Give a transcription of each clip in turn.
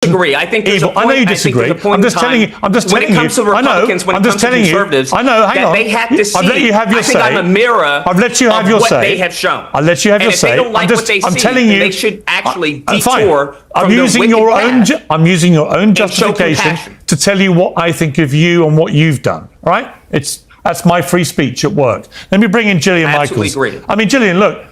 disagree. I think there's a point. I know you disagree. I'm just telling you. I'm just telling you. When it comes to Republicans, when it comes to conservatives, I know. Hang on. They have to see. I've let you have your say. I think I'm a mirror. I've let you have your say. What they have shown. I'll let you have your say. And if they don't like what they see, then they should actually detour from their wicked path. I'm using your own justification to tell you what I think of you and what you've done. All right? That's my free speech at work. Let me bring in Gillian Michaels. Agree. I mean, Gillian, look.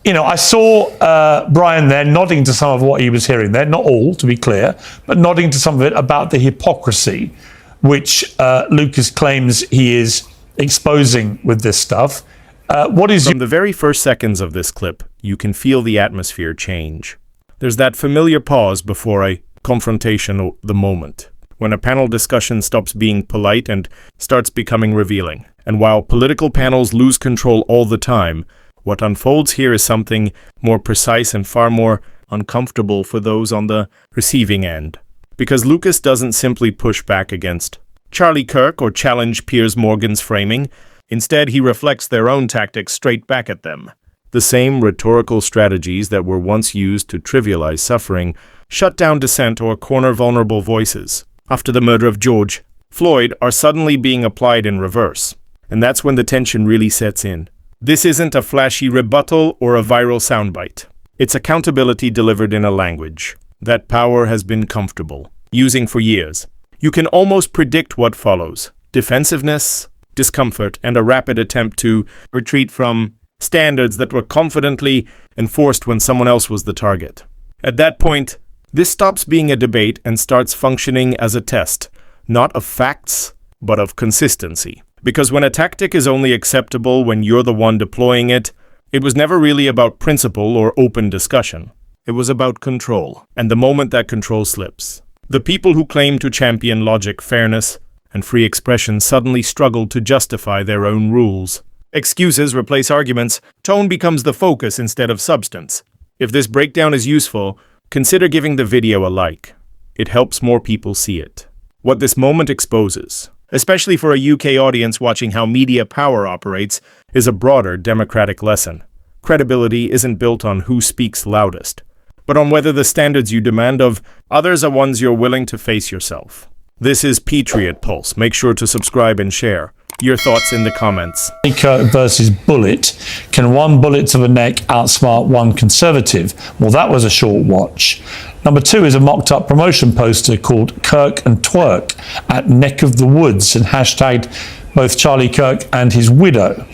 I saw Brian there nodding to some of what he was hearing there, not all, to be clear, but nodding to some of it about the hypocrisy which Lucas claims he is exposing with this stuff. From the very first seconds of this clip, you can feel the atmosphere change. There's that familiar pause before a confrontation or the moment, when a panel discussion stops being polite and starts becoming revealing. And while political panels lose control all the time, what unfolds here is something more precise and far more uncomfortable for those on the receiving end. Because Lucas doesn't simply push back against Charlie Kirk or challenge Piers Morgan's framing. Instead, he reflects their own tactics straight back at them. The same rhetorical strategies that were once used to trivialize suffering, shut down dissent, or corner vulnerable voices after the murder of George Floyd are suddenly being applied in reverse. And that's when the tension really sets in. This isn't a flashy rebuttal or a viral soundbite. It's accountability delivered in a language that power has been comfortable using for years. You can almost predict what follows: defensiveness, discomfort, and a rapid attempt to retreat from standards that were confidently enforced when someone else was the target. At that point, this stops being a debate and starts functioning as a test, not of facts, but of consistency. Because when a tactic is only acceptable when you're the one deploying it, it was never really about principle or open discussion. It was about control, and the moment that control slips, the people who claim to champion logic, fairness, and free expression suddenly struggle to justify their own rules. Excuses replace arguments, tone becomes the focus instead of substance. If this breakdown is useful, consider giving the video a like. It helps more people see it. What this moment exposes, especially for a UK audience watching how media power operates, is a broader democratic lesson. Credibility isn't built on who speaks loudest, but on whether the standards you demand of others are ones you're willing to face yourself. This is Patriot Pulse. Make sure to subscribe and share. Your thoughts in the comments. Kirk versus Bullet. Can one bullet to the neck outsmart one conservative? Well, that was a short watch. Number 2 is a mocked-up promotion poster called Kirk and Twerk at Neck of the Woods and hashtagged both Charlie Kirk and his widow.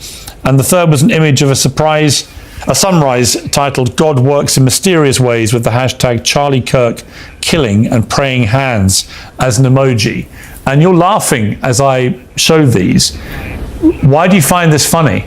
And the third was an image of a sunrise titled God Works in Mysterious Ways with the hashtag Charlie Kirk killing and praying hands as an emoji. And you're laughing as I show these. Why do you find this funny?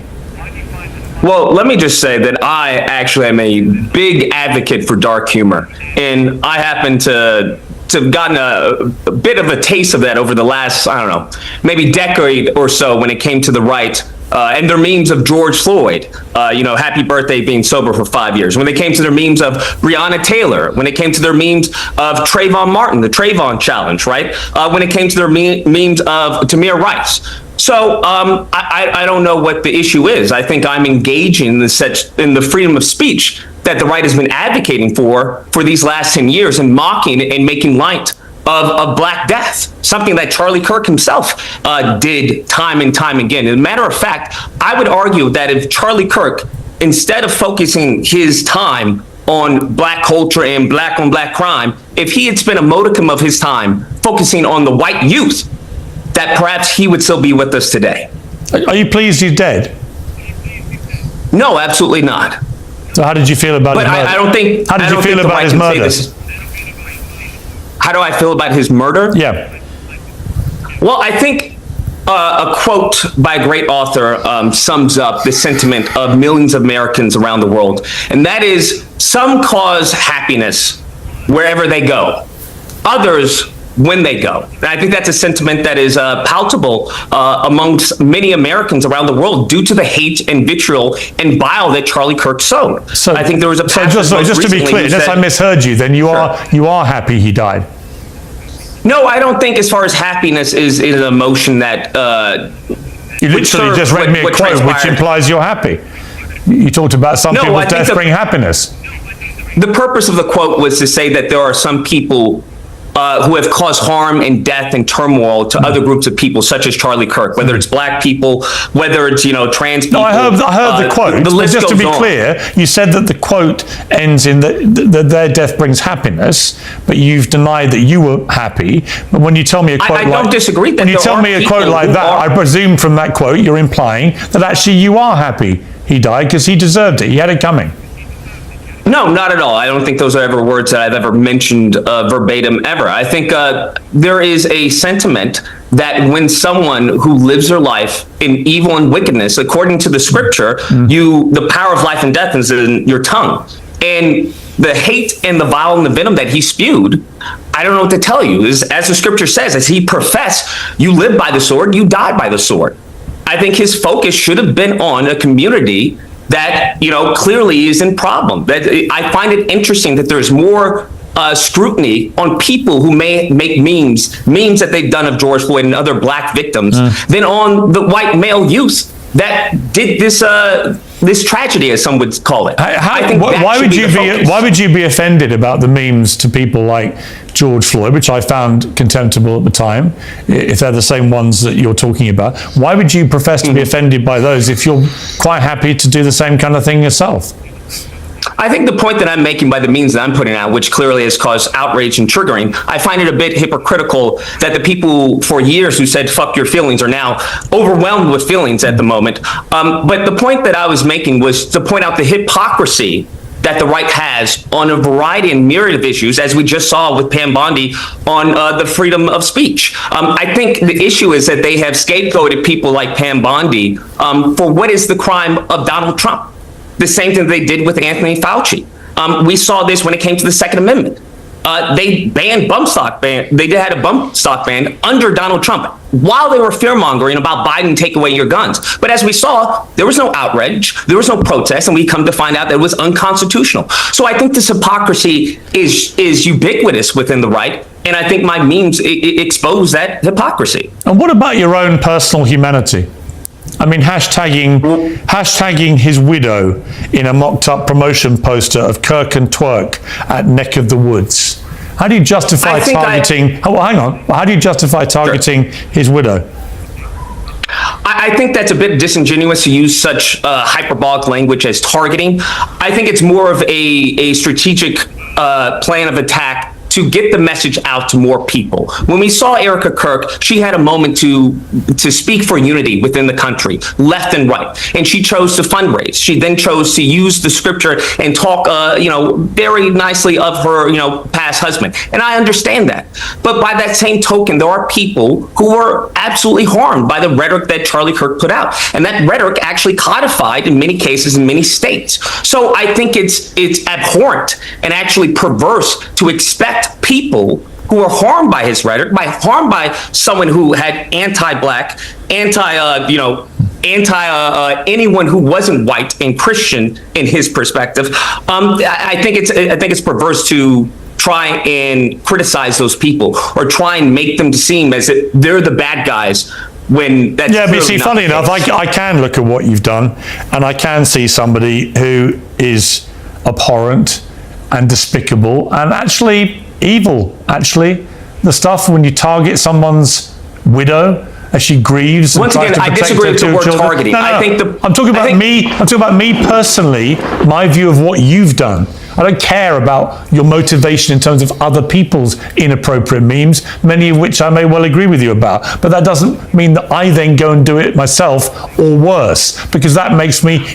Well, let me just say that I actually am a big advocate for dark humor. And I happen to have gotten a bit of a taste of that over the last, I don't know, maybe decade or so when it came to the right. And their memes of George Floyd, happy birthday being sober for 5 years. When they came to their memes of Breonna Taylor, when it came to their memes of Trayvon Martin, the Trayvon challenge, right? When it came to their memes of Tamir Rice. So I don't know what the issue is. I think I'm engaging in the freedom of speech that the right has been advocating for these last 10 years and mocking and making light of Black Death, something that Charlie Kirk himself did time and time again. As a matter of fact, I would argue that if Charlie Kirk, instead of focusing his time on Black culture and Black on Black crime, if he had spent a modicum of his time focusing on the white youth, that perhaps he would still be with us today. Are you pleased he's dead? No, absolutely not. So how did you feel about his murder? I don't think. How did you feel about his murder? How do I feel about his murder? Yeah. Well, I think a quote by a great author sums up the sentiment of millions of Americans around the world, and that is, some cause happiness wherever they go, others when they go. And I think that's a sentiment that is palpable amongst many Americans around the world due to the hate and vitriol and bile that Charlie Kirk sowed. So I think there was a just to be clear, unless I misheard you, then you are happy he died. No, I don't think as far as happiness is an emotion that you literally just read me a quote which implies you're happy. You talked about some people's death bring happiness. The purpose of the quote was to say that there are some people who have caused harm and death and turmoil to other groups of people, such as Charlie Kirk, whether it's black people, whether it's, trans people. No, I heard the quote. The But list just to goes be on. clear, you said that the quote ends in that their death brings happiness, but you've denied that you were happy. But when you tell me a quote I don't disagree that when you there tell are me a quote people like who that, are- I presume from that quote you're implying that actually you are happy he died because he deserved it. He had it coming. No, not at all. I don't think those are ever words that I've ever mentioned verbatim ever. I think there is a sentiment that when someone who lives their life in evil and wickedness, according to the scripture, the power of life and death is in your tongue. And the hate and the vile and the venom that he spewed, I don't know what to tell you. As the scripture says, as he professed, you live by the sword, you die by the sword. I think his focus should have been on a community that, clearly is in problem. That I find it interesting that there's more scrutiny on people who may make memes that they've done of George Floyd and other black victims than on the white male youth that did this tragedy, as some would call it. I think Why would you be offended about the memes to people like George Floyd, which I found contemptible at the time, if they're the same ones that you're talking about? Why would you profess to be offended by those if you're quite happy to do the same kind of thing yourself? I think the point that I'm making by the means that I'm putting out, which clearly has caused outrage and triggering, I find it a bit hypocritical that the people for years who said fuck your feelings are now overwhelmed with feelings at the moment. But the point that I was making was to point out the hypocrisy that the right has on a variety and myriad of issues, as we just saw with Pam Bondi on the freedom of speech. I think the issue is that they have scapegoated people like Pam Bondi for what is the crime of Donald Trump. The same thing they did with Anthony Fauci. We saw this when it came to the Second Amendment. They banned bump stock ban. They had a bump stock ban under Donald Trump while they were fear-mongering about Biden take away your guns. But as we saw, there was no outrage, there was no protest, and we come to find out that it was unconstitutional. So I think this hypocrisy is ubiquitous within the right, and I think my memes expose that hypocrisy. And what about your own personal humanity? I mean, hashtagging his widow in a mocked-up promotion poster of Kirk and Twerk at Neck of the Woods. How do you justify targeting? Hang on. How do you justify targeting his widow? I think that's a bit disingenuous to use such hyperbolic language as targeting. I think it's more of a strategic plan of attack to get the message out to more people. When we saw Erica Kirk, she had a moment to speak for unity within the country, left and right, and she chose to fundraise. She then chose to use the scripture and talk, very nicely of her, past husband. And I understand that. But by that same token, there are people who were absolutely harmed by the rhetoric that Charlie Kirk put out. And that rhetoric actually codified in many cases in many states. So I think it's abhorrent and actually perverse to expect people who are harmed by his rhetoric, harmed by someone who had anti-black, anyone who wasn't white and Christian in his perspective. I think it's perverse to try and criticize those people or try and make them seem as if they're the bad guys when that's but see, funny enough, I can look at what you've done and I can see somebody who is abhorrent and despicable and actually evil. Actually, the stuff when you target someone's widow as she grieves. Once again, I disagree with the word targeting. I'm talking about me. I'm talking about me personally. My view of what you've done. I don't care about your motivation in terms of other people's inappropriate memes, many of which I may well agree with you about. But that doesn't mean that I then go and do it myself or worse, because that makes me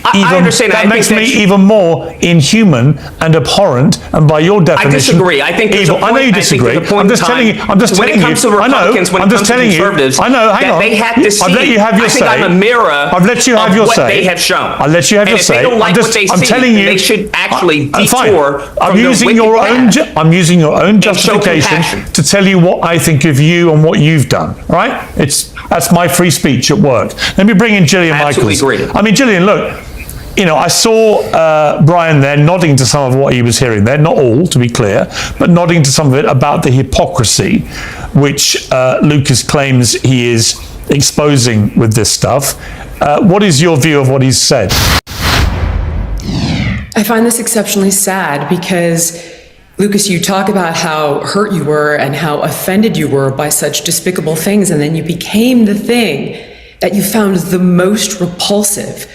even more inhuman and abhorrent. And by your definition, I disagree. I think evil. I know you disagree. I'm just telling you. I'm just telling you. I know. I'm just telling you. I know. Hang on. They have to see. I've let you have your say. I think I'm a mirror. I've let you have your say. What they have shown. I'll let you have your say. If they don't like what they see, telling you, they should actually detour. I'm using your own justification to tell you what I think of you and what you've done. Right? That's my free speech at work. Let me bring in Gillian Michaels. Agree. I mean, Gillian, look. I saw Brian there nodding to some of what he was hearing there, not all, to be clear, but nodding to some of it about the hypocrisy which Lucas claims he is exposing with this stuff. What is your view of what he's said? I find this exceptionally sad because Lucas, you talk about how hurt you were and how offended you were by such despicable things, and then you became the thing that you found the most repulsive,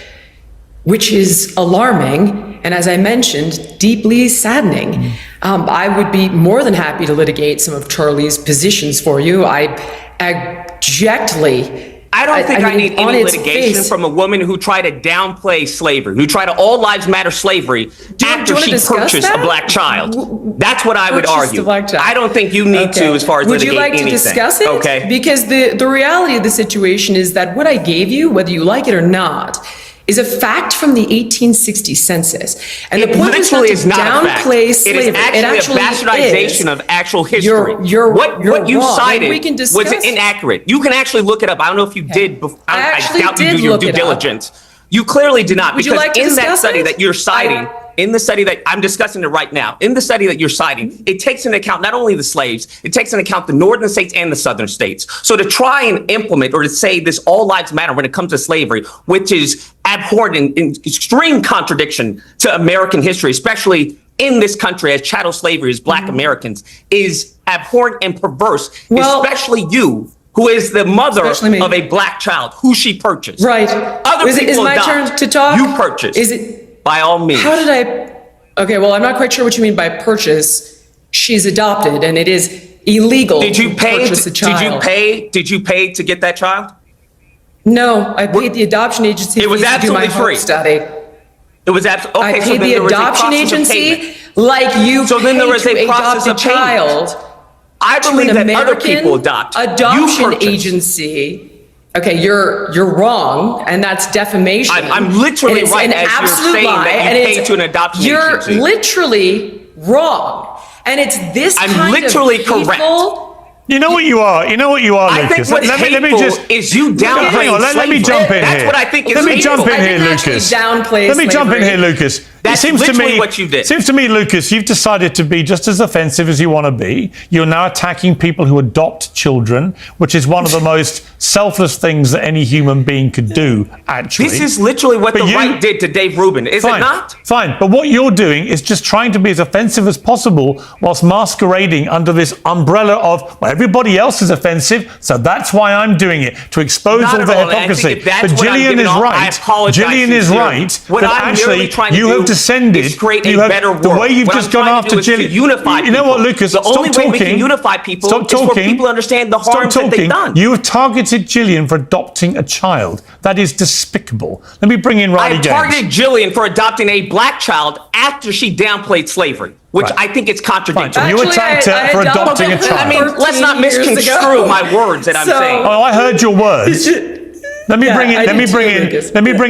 which is alarming, and as I mentioned, deeply saddening. I would be more than happy to litigate some of Charlie's positions for you. I abjectly... I don't think I mean, need any litigation from a woman who tried to downplay slavery, who tried to all lives matter slavery after she purchased a black child. That's what I would argue. I don't think you need to as far as litigate anything. Would you like to discuss it? Okay. Because the reality of the situation is that what I gave you, whether you like it or not, is a fact from the 1860 census. And the point is not to downplay slavery. It is actually a bastardization of actual history. What you cited was inaccurate. You can actually look it up. I don't know if you did. I doubt you do your due diligence. You clearly did not, because in that study that you're citing, in the study that I'm discussing it right now, in the study that you're citing, it takes into account not only the slaves, it takes into account the northern states and the southern states. So to try and implement or to say this all lives matter when it comes to slavery, which is abhorrent and in extreme contradiction to American history, especially in this country as chattel slavery as black Americans, is abhorrent and perverse, especially you, who is the mother of a black child, who she purchased. Right. Other people is my turn to talk? You purchased. Is it? By all means. How did I? Okay, well, I'm not quite sure what you mean by purchase. She's adopted, and it is illegal to purchase a child. Did you pay to get that child? No, I paid the adoption agency. It was absolutely free. Study. It was absolutely okay. I paid the adoption agency like you. So then there was a process of payment. I believe that other people adopt. Adoption agency. Okay, you're wrong, and that's defamation. I'm literally right as you're saying that you paid to an adoption agency. You're literally wrong, and it's this kind of I'm literally correct. You know what you are? You know what you are, Lucas? I think what's hateful is you downplaying slavery. Let me jump in here. That's what I think is hateful. Let me jump in here, Lucas. Let me jump in here, Lucas. That's literally what you did. Seems to me, Lucas, you've decided to be just as offensive as you want to be. You're now attacking people who adopt children, which is one of the most selfless things that any human being could do, actually. This is literally what the right did to Dave Rubin, is it not? Fine, but what you're doing is just trying to be as offensive as possible whilst masquerading under this umbrella of, well, everybody else is offensive, so that's why I'm doing it, to expose all the hypocrisy. But Gillian is right. Gillian is right that actually you have descended. You have the way you've just gone after Gillian. You know what, Lucas? The only way we can unify people is for people to understand the harm that they've done. You have targeted Gillian for adopting a child. That is despicable. Let me bring in Riley Gaines. I targeted Gillian for adopting a black child after she downplayed slavery, which I think it's contradictory. You attacked her for adopting a child. I mean, let's not misconstrue my words that I'm saying. Oh, I heard your words. Let me bring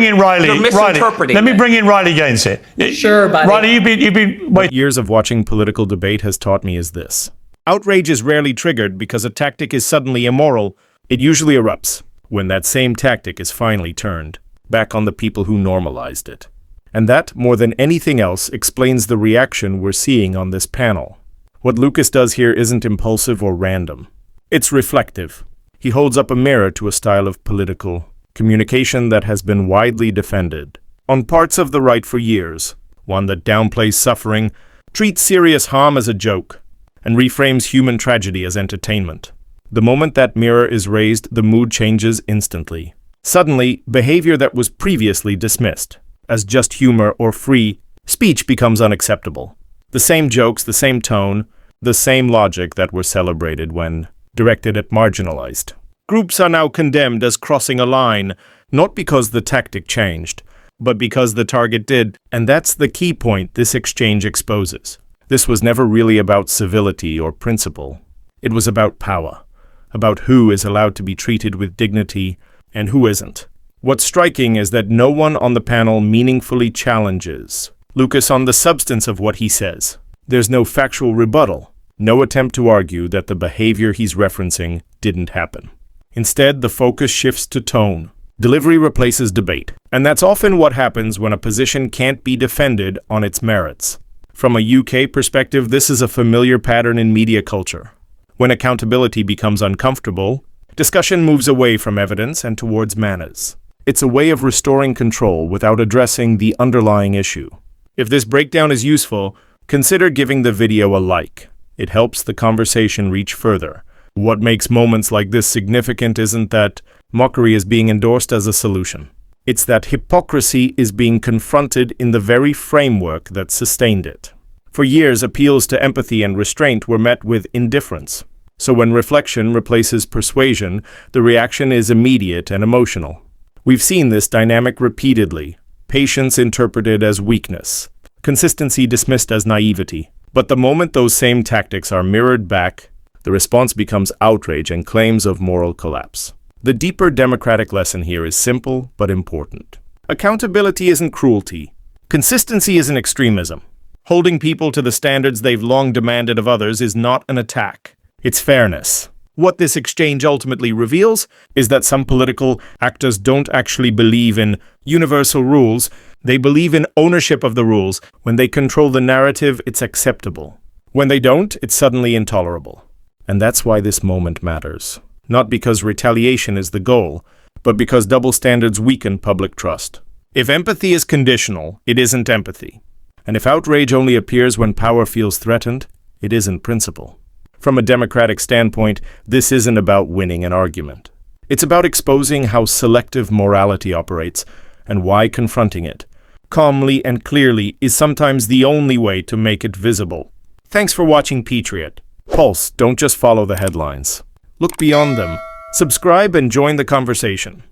in Riley. You're misinterpreting. Let me bring in Riley Gaines here. Sure, buddy. Riley, you've been What years of watching political debate has taught me is this. Outrage is rarely triggered because a tactic is suddenly immoral. It usually erupts when that same tactic is finally turned back on the people who normalized it. And that, more than anything else, explains the reaction we're seeing on this panel. What Lucas does here isn't impulsive or random. It's reflective. He holds up a mirror to a style of political communication that has been widely defended on parts of the right for years, one that downplays suffering, treats serious harm as a joke, and reframes human tragedy as entertainment. The moment that mirror is raised, the mood changes instantly. Suddenly, behavior that was previously dismissed as just humor or free speech becomes unacceptable. The same jokes, the same tone, the same logic that were celebrated when directed at marginalized groups are now condemned as crossing a line, not because the tactic changed, but because the target did, and that's the key point this exchange exposes. This was never really about civility or principle. It was about power, about who is allowed to be treated with dignity and who isn't. What's striking is that no one on the panel meaningfully challenges Lucas on the substance of what he says. There's no factual rebuttal, no attempt to argue that the behavior he's referencing didn't happen. Instead, the focus shifts to tone. Delivery replaces debate, and that's often what happens when a position can't be defended on its merits. From a UK perspective, this is a familiar pattern in media culture. When accountability becomes uncomfortable, discussion moves away from evidence and towards manners. It's a way of restoring control without addressing the underlying issue. If this breakdown is useful, consider giving the video a like. It helps the conversation reach further. What makes moments like this significant isn't that mockery is being endorsed as a solution. It's that hypocrisy is being confronted in the very framework that sustained it. For years, appeals to empathy and restraint were met with indifference. So when reflection replaces persuasion, the reaction is immediate and emotional. We've seen this dynamic repeatedly. Patience interpreted as weakness. Consistency dismissed as naivety. But the moment those same tactics are mirrored back, the response becomes outrage and claims of moral collapse. The deeper democratic lesson here is simple but important. Accountability isn't cruelty. Consistency isn't extremism. Holding people to the standards they've long demanded of others is not an attack. It's fairness. What this exchange ultimately reveals is that some political actors don't actually believe in universal rules. They believe in ownership of the rules. When they control the narrative, it's acceptable. When they don't, it's suddenly intolerable. And that's why this moment matters. Not because retaliation is the goal, but because double standards weaken public trust. If empathy is conditional, it isn't empathy. And if outrage only appears when power feels threatened, it isn't principle. From a democratic standpoint, this isn't about winning an argument. It's about exposing how selective morality operates and why confronting it, calmly and clearly, is sometimes the only way to make it visible. Thanks for watching Patriot. Pulse, don't just follow the headlines. Look beyond them. Subscribe and join the conversation.